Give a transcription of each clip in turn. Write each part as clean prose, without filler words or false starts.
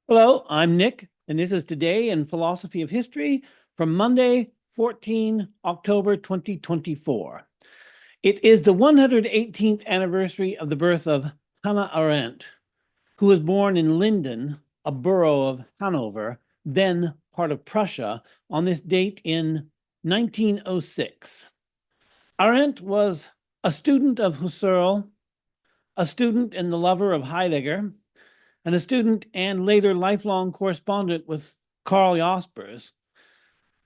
Hello, I'm Nick, and this is Today in Philosophy of History from Monday, 14 October 2024. It is the 118th anniversary of the birth of Hannah Arendt, who was born in Linden, a borough of Hanover, then part of Prussia, on this date in 1906. Arendt was a student of Husserl, a student and the lover of Heidegger, and a student and later lifelong correspondent with Karl Jaspers.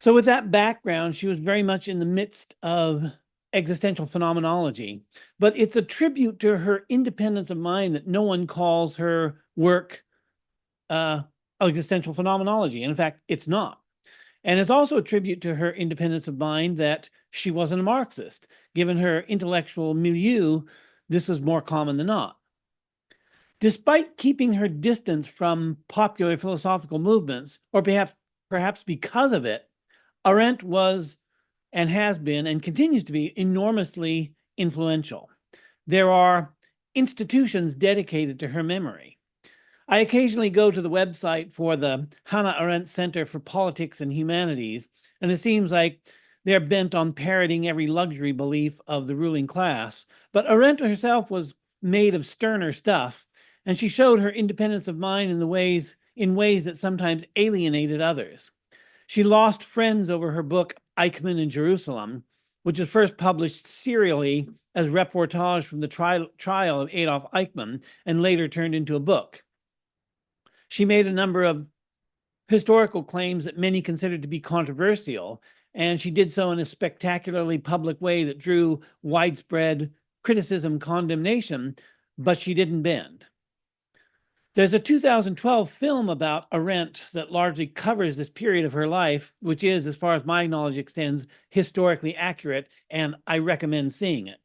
So, with that background, she was very much in the midst of existential phenomenology. But it's a tribute to her independence of mind that no one calls her work uh, existential phenomenology. And in fact, it's not. And it's also a tribute to her independence of mind that she wasn't a Marxist. Given her intellectual milieu, this was more common than not. Despite keeping her distance from popular philosophical movements, or perhaps because of it, Arendt was and has been and continues to be enormously influential. There are institutions dedicated to her memory. I occasionally go to the website for the Hannah Arendt Center for Politics and Humanities, and it seems like they're bent on parroting every luxury belief of the ruling class. But Arendt herself was made of sterner stuff, and she showed her independence of mind in ways that sometimes alienated others. She lost friends over her book Eichmann in Jerusalem, which was first published serially as reportage from the trial of Adolf Eichmann and later turned into a book. She made a number of historical claims that many considered to be controversial, and she did so in a spectacularly public way that drew widespread criticism, condemnation, but she didn't bend. There's a 2012 film about Arendt that largely covers this period of her life, which is, as far as my knowledge extends, historically accurate, and I recommend seeing it.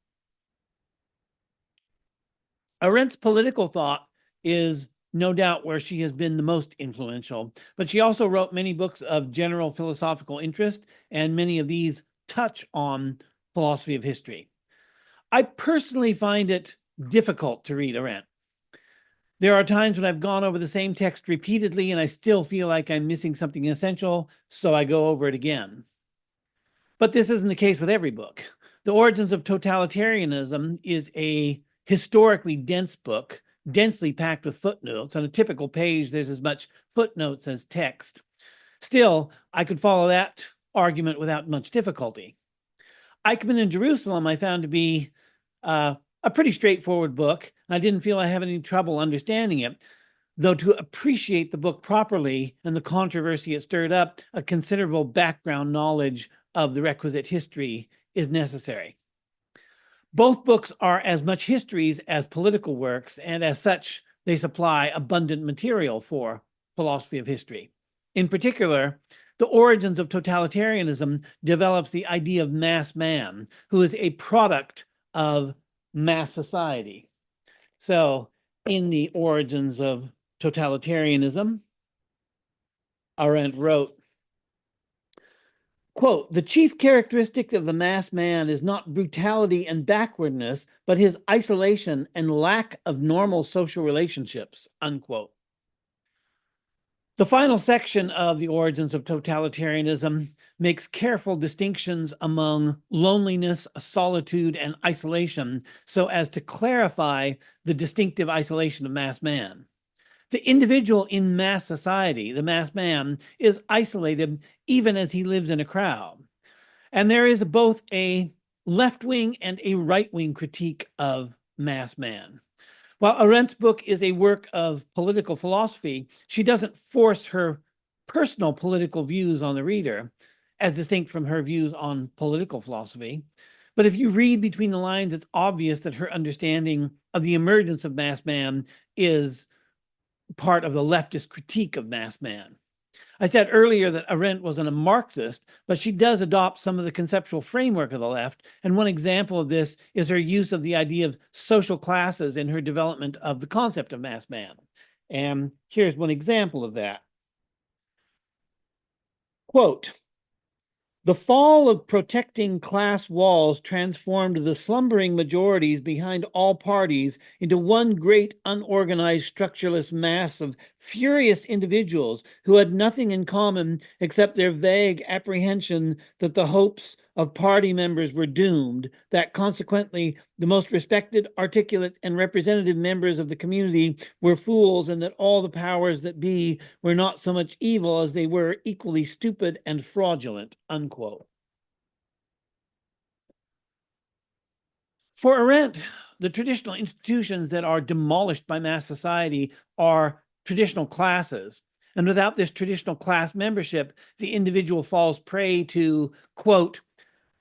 Arendt's political thought is no doubt where she has been the most influential, but she also wrote many books of general philosophical interest, and many of these touch on philosophy of history. I personally find it difficult to read Arendt. There are times when I've gone over the same text repeatedly and I still feel like I'm missing something essential, so I go over it again. But this isn't the case with every book. The Origins of Totalitarianism is a historically dense book, densely packed with footnotes. On a typical page, there's as much footnotes as text. Still, I could follow that argument without much difficulty. Eichmann in Jerusalem I found to be a pretty straightforward book. I didn't feel I had any trouble understanding it, though to appreciate the book properly and the controversy it stirred up, a considerable background knowledge of the requisite history is necessary. Both books are as much histories as political works, and as such, they supply abundant material for philosophy of history. In particular, The Origins of Totalitarianism develops the idea of mass man, who is a product of mass society. So, in The Origins of Totalitarianism, Arendt wrote, quote, the chief characteristic of the mass man is not brutality and backwardness, but his isolation and lack of normal social relationships, unquote. The final section of The Origins of Totalitarianism makes careful distinctions among loneliness, solitude, and isolation so as to clarify the distinctive isolation of mass man. The individual in mass society, the mass man, is isolated even as he lives in a crowd. And there is both a left-wing and a right-wing critique of mass man. While Arendt's book is a work of political philosophy, she doesn't force her personal political views on the reader, as distinct from her views on political philosophy. But if you read between the lines, it's obvious that her understanding of the emergence of mass man is part of the leftist critique of mass man. I said earlier that Arendt wasn't a Marxist, but she does adopt some of the conceptual framework of the left. And one example of this is her use of the idea of social classes in her development of the concept of mass man. And here's one example of that. Quote, The fall of protecting class walls transformed the slumbering majorities behind all parties into one great unorganized structureless mass of furious individuals who had nothing in common except their vague apprehension that the hopes of party members were doomed, that consequently the most respected, articulate, and representative members of the community were fools, and that all the powers that be were not so much evil as they were equally stupid and fraudulent, unquote. For Arendt, the traditional institutions that are demolished by mass society are traditional classes. And without this traditional class membership, the individual falls prey to, quote,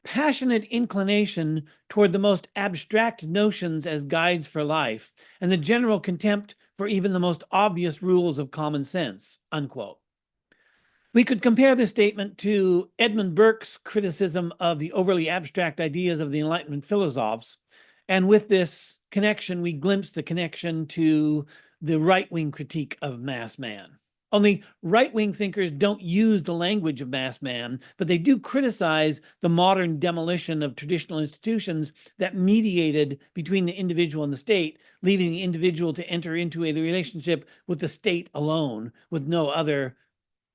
passionate inclination toward the most abstract notions as guides for life, and the general contempt for even the most obvious rules of common sense, unquote. We could compare this statement to Edmund Burke's criticism of the overly abstract ideas of the Enlightenment philosophers. And with this connection, we glimpse the connection to the right-wing critique of mass man. Only right-wing thinkers don't use the language of mass man, but they do criticize the modern demolition of traditional institutions that mediated between the individual and the state, leaving the individual to enter into a relationship with the state alone, with no other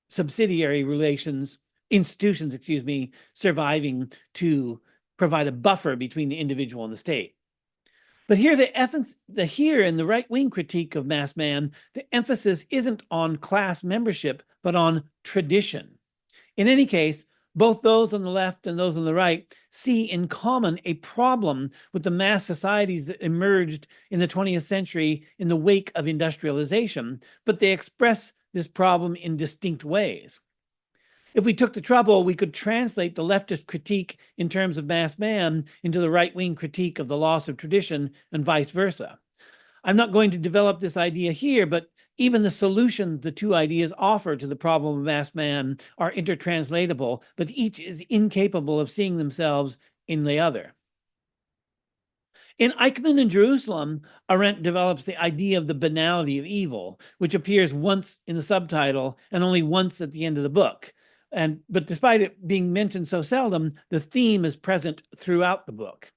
subsidiary institutions, surviving to provide a buffer between the individual and the state. But here, here in the right-wing critique of mass man, the emphasis isn't on class membership, but on tradition. In any case, both those on the left and those on the right see in common a problem with the mass societies that emerged in the 20th century in the wake of industrialization, but they express this problem in distinct ways. If we took the trouble, we could translate the leftist critique in terms of mass man into the right-wing critique of the loss of tradition and vice versa. I'm not going to develop this idea here, but even the solutions the two ideas offer to the problem of mass man are intertranslatable, but each is incapable of seeing themselves in the other. In Eichmann in Jerusalem, Arendt develops the idea of the banality of evil, which appears once in the subtitle and only once at the end of the book. But despite it being mentioned so seldom, the theme is present throughout the book.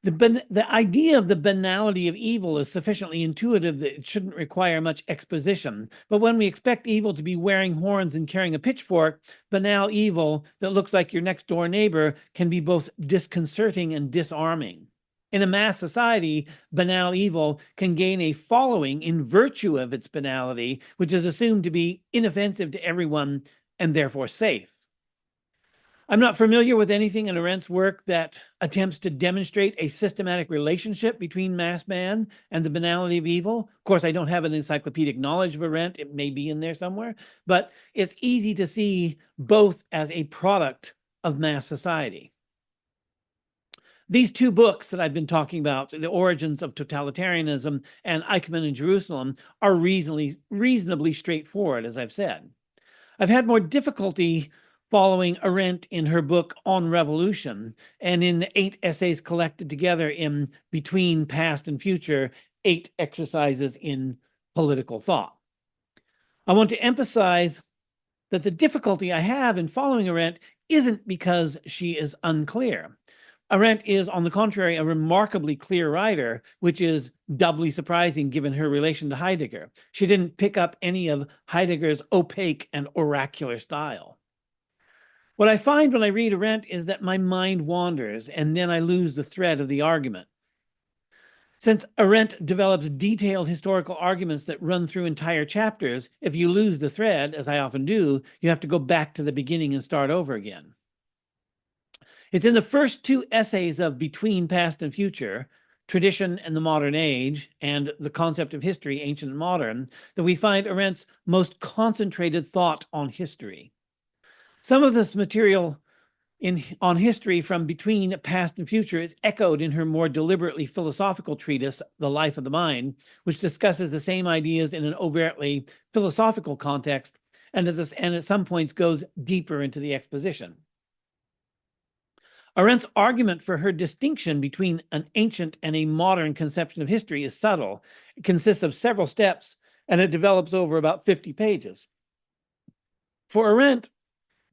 The idea of the banality of evil is sufficiently intuitive that it shouldn't require much exposition. But when we expect evil to be wearing horns and carrying a pitchfork, banal evil that looks like your next door neighbor can be both disconcerting and disarming. In a mass society, banal evil can gain a following in virtue of its banality, which is assumed to be inoffensive to everyone and therefore safe. I'm not familiar with anything in Arendt's work that attempts to demonstrate a systematic relationship between mass man and the banality of evil. Of course, I don't have an encyclopedic knowledge of Arendt. It may be in there somewhere, but it's easy to see both as a product of mass society. These two books that I've been talking about, The Origins of Totalitarianism and Eichmann in Jerusalem, are reasonably straightforward, as I've said. I've had more difficulty following Arendt in her book On Revolution and in the 8 essays collected together in Between Past and Future, 8 Exercises in Political Thought. I want to emphasize that the difficulty I have in following Arendt isn't because she is unclear. Arendt is, on the contrary, a remarkably clear writer, which is doubly surprising given her relation to Heidegger. She didn't pick up any of Heidegger's opaque and oracular style. What I find when I read Arendt is that my mind wanders, and then I lose the thread of the argument. Since Arendt develops detailed historical arguments that run through entire chapters, if you lose the thread, as I often do, you have to go back to the beginning and start over again. It's in the first 2 essays of Between Past and Future, Tradition and the Modern Age, and The Concept of History, Ancient and Modern, that we find Arendt's most concentrated thought on history. Some of this material on history from Between Past and Future is echoed in her more deliberately philosophical treatise, The Life of the Mind, which discusses the same ideas in an overtly philosophical context, and at some points goes deeper into the exposition. Arendt's argument for her distinction between an ancient and a modern conception of history is subtle. It consists of several steps, and it develops over about 50 pages. For Arendt,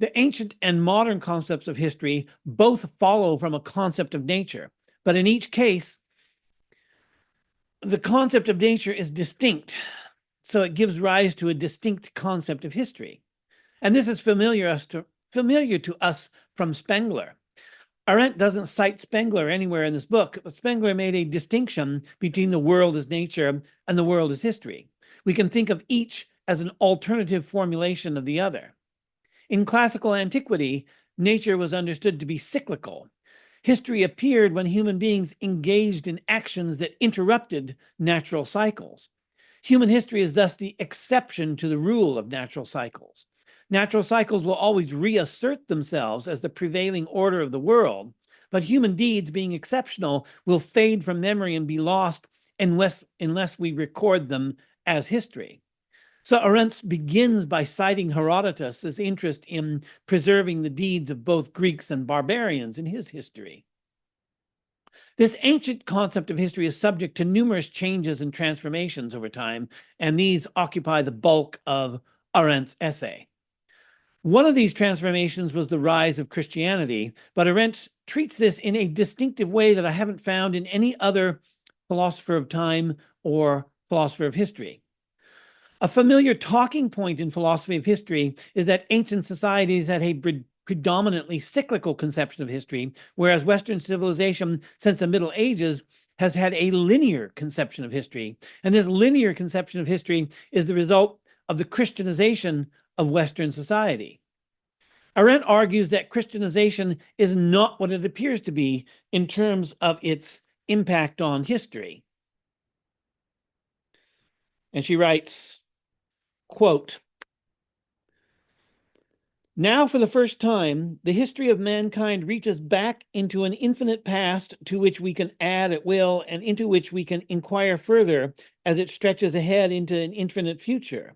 The ancient and modern concepts of history both follow from a concept of nature, but in each case, the concept of nature is distinct, so it gives rise to a distinct concept of history. And this is familiar to us from Spengler. Arendt doesn't cite Spengler anywhere in this book, but Spengler made a distinction between the world as nature and the world as history. We can think of each as an alternative formulation of the other. In classical antiquity, nature was understood to be cyclical. History appeared when human beings engaged in actions that interrupted natural cycles. Human history is thus the exception to the rule of natural cycles. Natural cycles will always reassert themselves as the prevailing order of the world, but human deeds, being exceptional, will fade from memory and be lost unless we record them as history. So Arendt begins by citing Herodotus' interest in preserving the deeds of both Greeks and barbarians in his history. This ancient concept of history is subject to numerous changes and transformations over time, and these occupy the bulk of Arendt's essay. One of these transformations was the rise of Christianity, but Arendt treats this in a distinctive way that I haven't found in any other philosopher of time or philosopher of history. A familiar talking point in philosophy of history is that ancient societies had a predominantly cyclical conception of history, whereas Western civilization, since the Middle Ages, has had a linear conception of history. And this linear conception of history is the result of the Christianization of Western society. Arendt argues that Christianization is not what it appears to be in terms of its impact on history. And she writes, quote, "Now, for the first time, the history of mankind reaches back into an infinite past to which we can add at will and into which we can inquire further as it stretches ahead into an infinite future.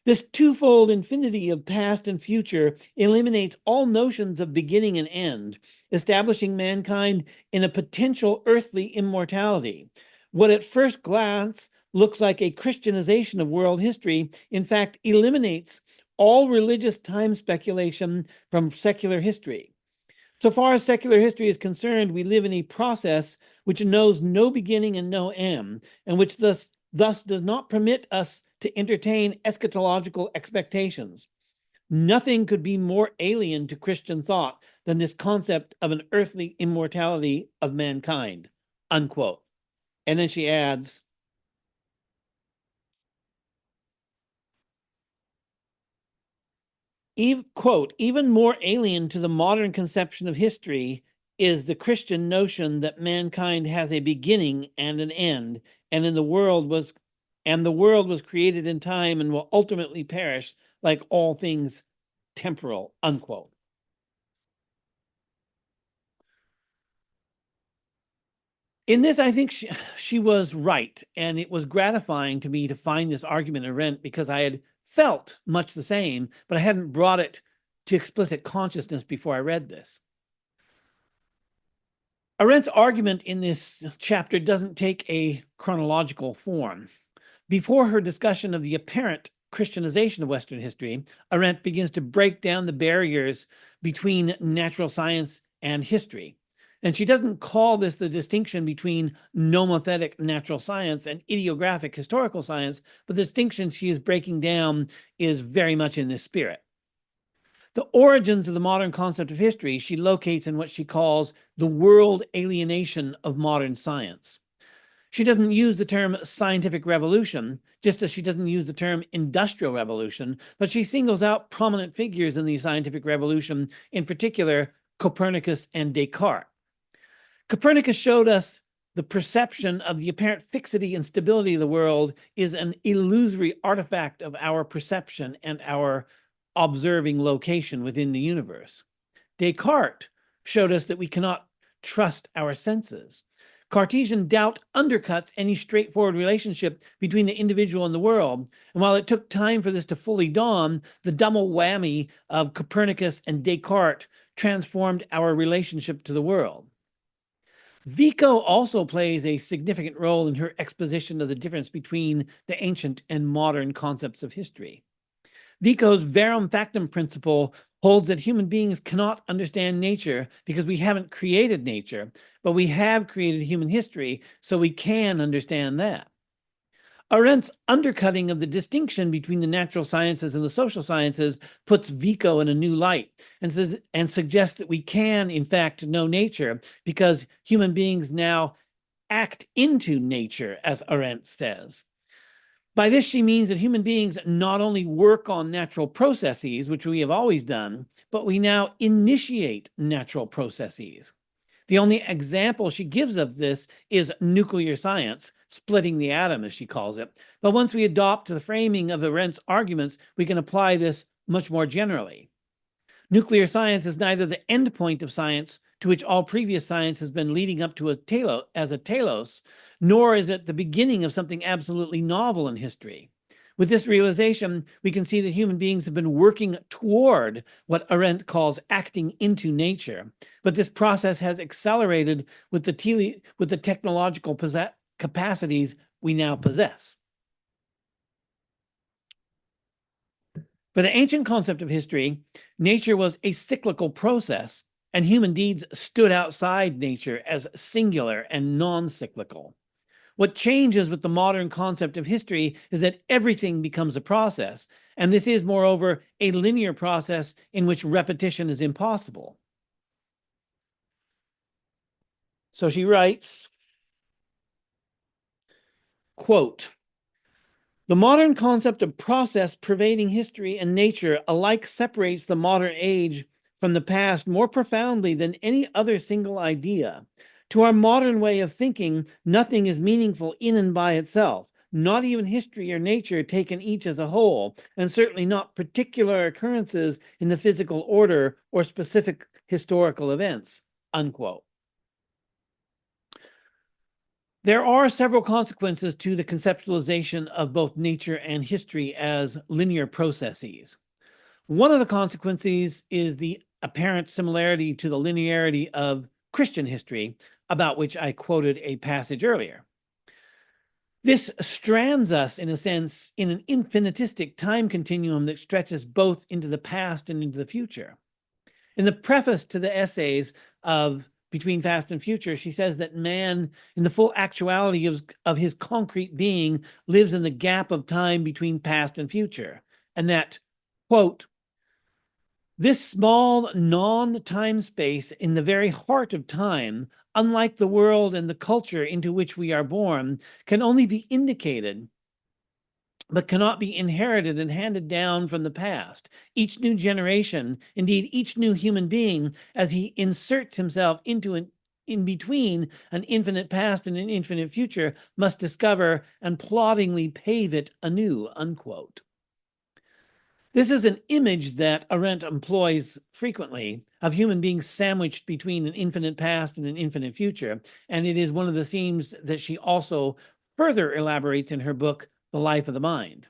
This twofold infinity of past and future eliminates all notions of beginning and end, establishing mankind in a potential earthly immortality. What at first glance looks like a Christianization of world history, in fact, eliminates all religious time speculation from secular history. So far as secular history is concerned, we live in a process which knows no beginning and no end, and which thus does not permit us to entertain eschatological expectations. Nothing could be more alien to Christian thought than this concept of an earthly immortality of mankind," unquote. And then she adds, quote, "Even more alien to the modern conception of history is the Christian notion that mankind has a beginning and an end, and the world was created in time and will ultimately perish like all things temporal," unquote. In this, I think she was right, and it was gratifying to me to find this argument in Arendt because I had felt much the same, but I hadn't brought it to explicit consciousness before I read this. Arendt's argument in this chapter doesn't take a chronological form. Before her discussion of the apparent Christianization of Western history, Arendt begins to break down the barriers between natural science and history. And she doesn't call this the distinction between nomothetic natural science and ideographic historical science, but the distinction she is breaking down is very much in this spirit. The origins of the modern concept of history she locates in what she calls the world alienation of modern science. She doesn't use the term scientific revolution, just as she doesn't use the term industrial revolution, but she singles out prominent figures in the scientific revolution, in particular Copernicus and Descartes. Copernicus showed us the perception of the apparent fixity and stability of the world is an illusory artifact of our perception and our observing location within the universe. Descartes showed us that we cannot trust our senses. Cartesian doubt undercuts any straightforward relationship between the individual and the world. And while it took time for this to fully dawn, the double whammy of Copernicus and Descartes transformed our relationship to the world. Vico also plays a significant role in her exposition of the difference between the ancient and modern concepts of history. Vico's verum factum principle holds that human beings cannot understand nature because we haven't created nature, but we have created human history, so we can understand that. Arendt's undercutting of the distinction between the natural sciences and the social sciences puts Vico in a new light and suggests that we can, in fact, know nature because human beings now act into nature, as Arendt says. By this, she means that human beings not only work on natural processes, which we have always done, but we now initiate natural processes. The only example she gives of this is nuclear science, splitting the atom, as she calls it. But once we adopt the framing of Arendt's arguments, we can apply this much more generally. Nuclear science is neither the end point of science, to which all previous science has been leading up to as a telos, nor is it the beginning of something absolutely novel in history. With this realization, we can see that human beings have been working toward what Arendt calls acting into nature, but this process has accelerated with the technological capacities we now possess. For the ancient concept of history, nature was a cyclical process, and human deeds stood outside nature as singular and non-cyclical. What changes with the modern concept of history is that everything becomes a process, and this is, moreover, a linear process in which repetition is impossible. So she writes, quote, "The modern concept of process pervading history and nature alike separates the modern age from the past more profoundly than any other single idea. To our modern way of thinking, nothing is meaningful in and by itself, not even history or nature taken each as a whole, and certainly not particular occurrences in the physical order or specific historical events." Unquote. There are several consequences to the conceptualization of both nature and history as linear processes. One of the consequences is the apparent similarity to the linearity of Christian history, about which I quoted a passage earlier. This strands us, in a sense, in an infinitistic time continuum that stretches both into the past and into the future. In the preface to the essays of Between Past and Future, she says that man, in the full actuality of his concrete being, lives in the gap of time between past and future, and that, quote, "This small non-time space in the very heart of time, unlike the world and the culture into which we are born, can only be indicated, but cannot be inherited and handed down from the past. Each new generation, indeed each new human being, as he inserts himself into in between an infinite past and an infinite future, must discover and ploddingly pave it anew," unquote. This is an image that Arendt employs frequently of human beings sandwiched between an infinite past and an infinite future, and it is one of the themes that she also further elaborates in her book, The Life of the Mind.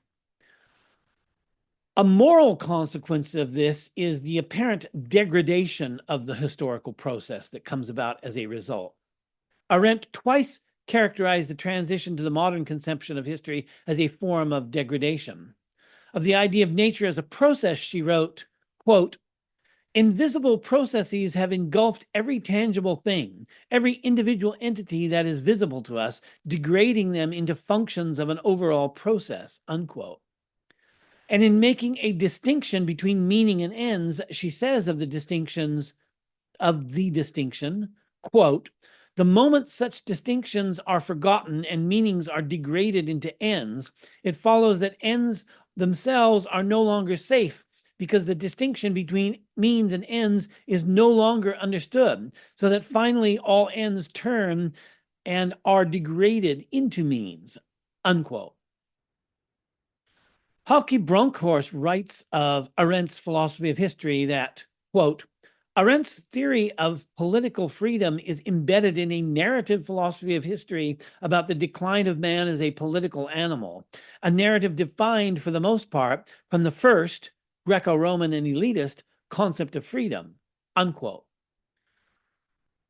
A moral consequence of this is the apparent degradation of the historical process that comes about as a result. Arendt twice characterized the transition to the modern conception of history as a form of degradation. Of the idea of nature as a process, she wrote, quote, "Invisible processes have engulfed every tangible thing, every individual entity that is visible to us, degrading them into functions of an overall process," unquote. And in making a distinction between meaning and ends, she says of the distinction, quote, "The moment such distinctions are forgotten and meanings are degraded into ends, it follows that ends themselves are no longer safe because the distinction between means and ends is no longer understood, so that finally all ends turn and are degraded into means," unquote. Halke Bronkhorst writes of Arendt's philosophy of history that, quote, "Arendt's theory of political freedom is embedded in a narrative philosophy of history about the decline of man as a political animal, a narrative defined for the most part from the first, Greco-Roman and elitist, concept of freedom," unquote.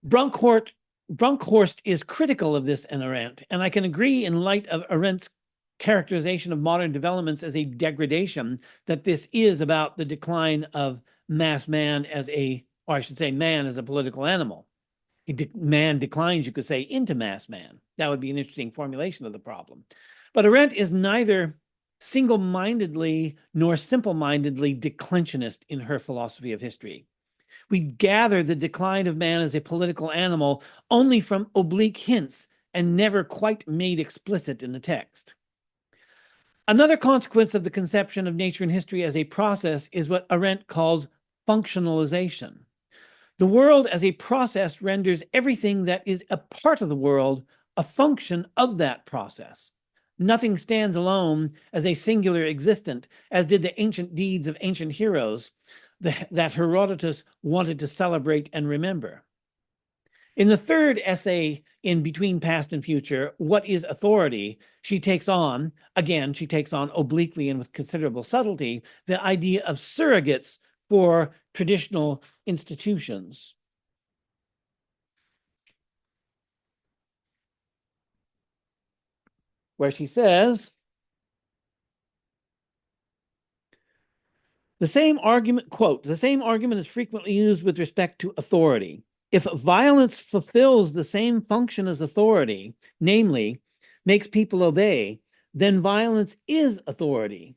Bronkhorst is critical of this in Arendt, and I can agree in light of Arendt's characterization of modern developments as a degradation, that this is about the decline of mass man as a, or I should say, man as a political animal. Man declines, you could say, into mass man. That would be an interesting formulation of the problem. But Arendt is neither single-mindedly nor simple-mindedly declensionist in her philosophy of history. We gather the decline of man as a political animal only from oblique hints and never quite made explicit in the text. Another consequence of the conception of nature and history as a process is what Arendt calls functionalization. The world as a process renders everything that is a part of the world a function of that process. Nothing stands alone as a singular existent, as did the ancient deeds of ancient heroes that Herodotus wanted to celebrate and remember. In the third essay in Between Past and Future, What is Authority? She takes on obliquely and with considerable subtlety, the idea of surrogates for traditional institutions. Where she says, the same argument, quote, the same argument is frequently used with respect to authority. If violence fulfills the same function as authority, namely, makes people obey, then violence is authority.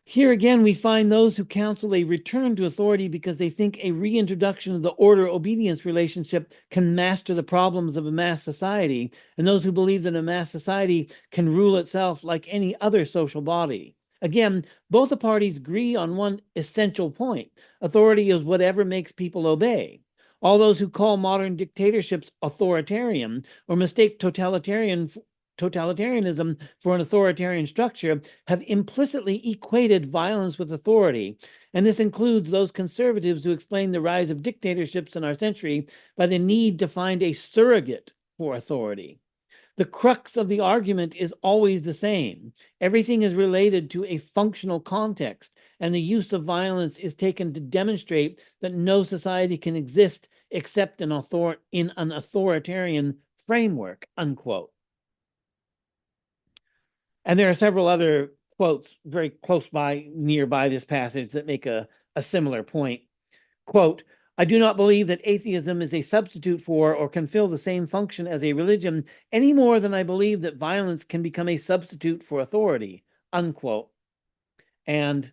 Here again, we find those who counsel a return to authority because they think a reintroduction of the order-obedience relationship can master the problems of a mass society, and those who believe that a mass society can rule itself like any other social body. Again, both the parties agree on one essential point. Authority is whatever makes people obey. All those who call modern dictatorships authoritarian or mistake totalitarianism for an authoritarian structure have implicitly equated violence with authority. And this includes those conservatives who explain the rise of dictatorships in our century by the need to find a surrogate for authority. The crux of the argument is always the same. Everything is related to a functional context, and the use of violence is taken to demonstrate that no society can exist except in an authoritarian framework, unquote. And there are several other quotes very nearby this passage that make a similar point. Quote, I do not believe that atheism is a substitute for or can fill the same function as a religion any more than I believe that violence can become a substitute for authority, unquote. And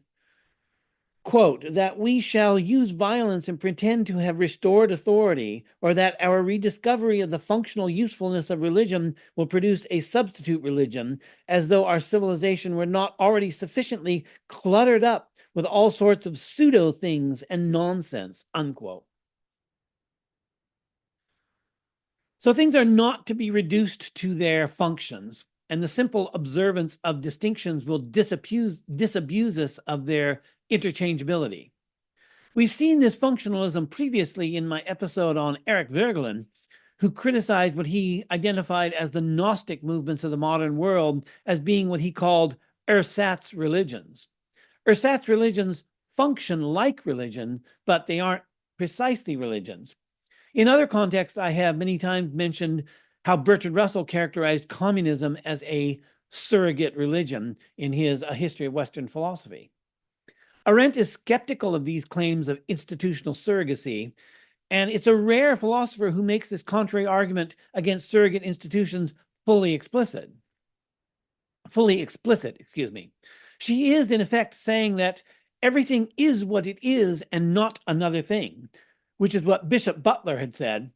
quote, that we shall use violence and pretend to have restored authority, or that our rediscovery of the functional usefulness of religion will produce a substitute religion, as though our civilization were not already sufficiently cluttered up with all sorts of pseudo things and nonsense, unquote. So things are not to be reduced to their functions, and the simple observance of distinctions will disabuse us of their interchangeability. We've seen this functionalism previously in my episode on Eric Voegelin, who criticized what he identified as the Gnostic movements of the modern world as being what he called ersatz religions. Ersatz religions function like religion, but they aren't precisely religions. In other contexts, I have many times mentioned how Bertrand Russell characterized communism as a surrogate religion in his A History of Western Philosophy. Arendt is skeptical of these claims of institutional surrogacy, and it's a rare philosopher who makes this contrary argument against surrogate institutions fully explicit. She is, in effect, saying that everything is what it is and not another thing, which is what Bishop Butler had said,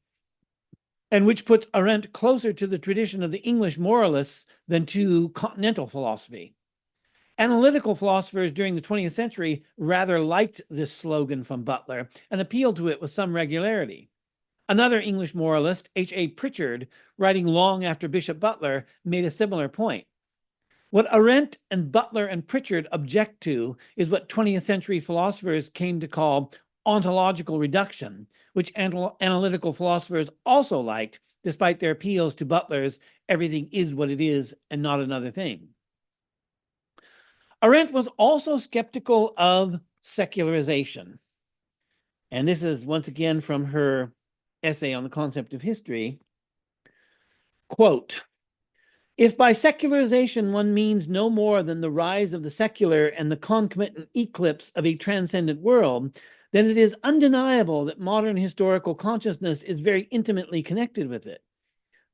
and which puts Arendt closer to the tradition of the English moralists than to continental philosophy. Analytical philosophers during the 20th century rather liked this slogan from Butler and appealed to it with some regularity. Another English moralist, H.A. Pritchard, writing long after Bishop Butler, made a similar point. What Arendt and Butler and Pritchard object to is what 20th century philosophers came to call ontological reduction, which analytical philosophers also liked, despite their appeals to Butler's everything is what it is and not another thing. Arendt was also skeptical of secularization. And this is once again from her essay on the concept of history. Quote, If by secularization one means no more than the rise of the secular and the concomitant eclipse of a transcendent world, then it is undeniable that modern historical consciousness is very intimately connected with it.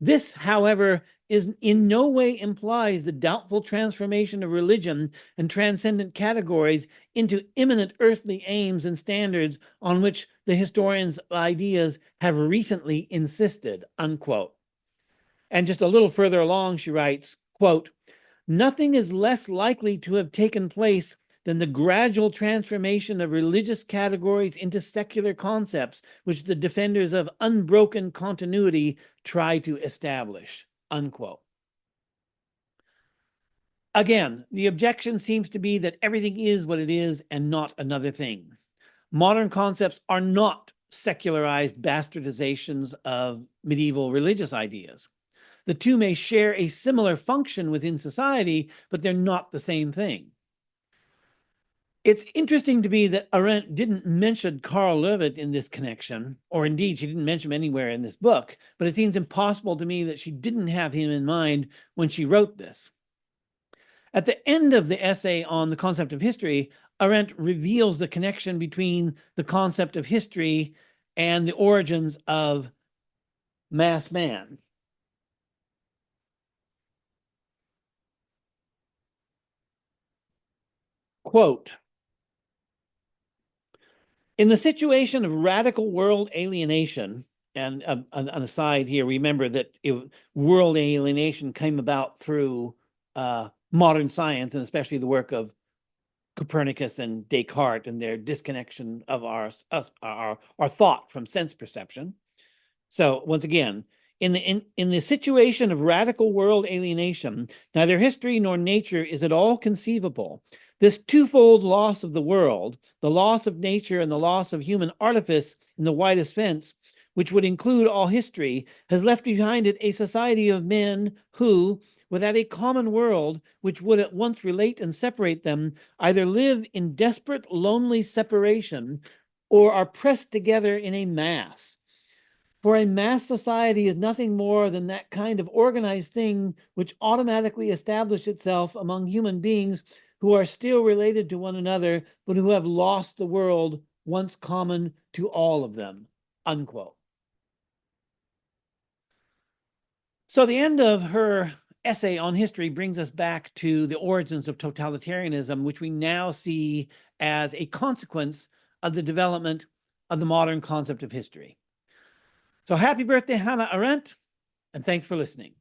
This, however, is in no way implies the doubtful transformation of religion and transcendent categories into imminent earthly aims and standards on which the historians' ideas have recently insisted, unquote. And just a little further along, she writes, quote, nothing is less likely to have taken place than the gradual transformation of religious categories into secular concepts, which the defenders of unbroken continuity try to establish, unquote. Again, the objection seems to be that everything is what it is and not another thing. Modern concepts are not secularized bastardizations of medieval religious ideas. The two may share a similar function within society, but they're not the same thing. It's interesting to me that Arendt didn't mention Karl Löwit in this connection, or indeed she didn't mention him anywhere in this book, but it seems impossible to me that she didn't have him in mind when she wrote this. At the end of the essay on the concept of history, Arendt reveals the connection between the concept of history and the origins of mass man. Quote, in the situation of radical world alienation, and an aside here, remember that world alienation came about through modern science, and especially the work of Copernicus and Descartes and their disconnection of our thought from sense perception. So once again, in the situation of radical world alienation, neither history nor nature is at all conceivable. This twofold loss of the world, the loss of nature and the loss of human artifice in the widest sense, which would include all history, has left behind it a society of men who, without a common world which would at once relate and separate them, either live in desperate, lonely separation or are pressed together in a mass. For a mass society is nothing more than that kind of organized thing which automatically establishes itself among human beings who are still related to one another, but who have lost the world once common to all of them, unquote. So the end of her essay on history brings us back to the origins of totalitarianism, which we now see as a consequence of the development of the modern concept of history. So happy birthday, Hannah Arendt, and thanks for listening.